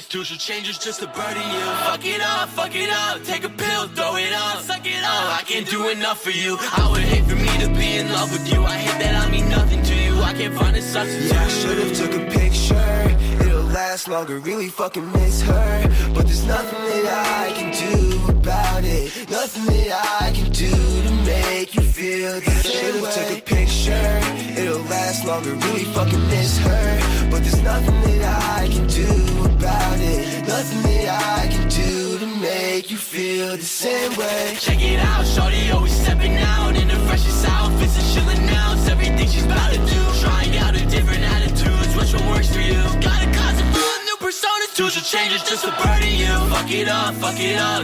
substitution changes just to burden you. Fuck it up, take a pill, throw it up, suck it up. I can't do enough for you. I would hate for me to be in love with you. I hate that I mean nothing to you. I can't find a substitute. Yeah, I should've took a picture. It'll last longer, really fucking miss her. But there's nothing that I can do about it. Nothing that I can do to make you feel the same way. Should've took a picture. It'll last longer, really fucking miss her. But there's nothing that I can do about it. Nothing that I can do to make you feel the same way. Check it out, shorty always stepping out in the freshest outfits and she'll announce everything she's about to do. Trying out a different attitudes, which one works for you? Got a concept of a new persona, social changes just to burden you. Fuck it up,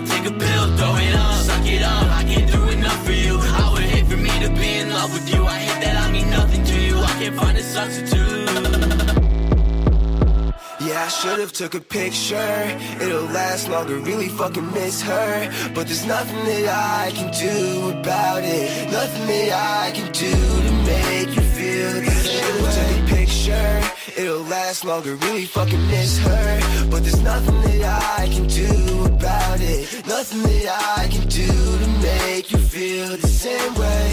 take a pill, throw it up, suck it up. I can't do enough for you. I would hate for me to be in love with you. I hate that I mean nothing to you. I can't find a substitute. Yeah, I should've took a picture. It'll last longer, really fucking miss her. But there's nothing that I can do about it. Nothing that I can do to make you feel the same way. Should've took a picture. It'll last longer, really fucking miss her. But there's nothing that I can do about it. Nothing that I can do to make you feel the same way.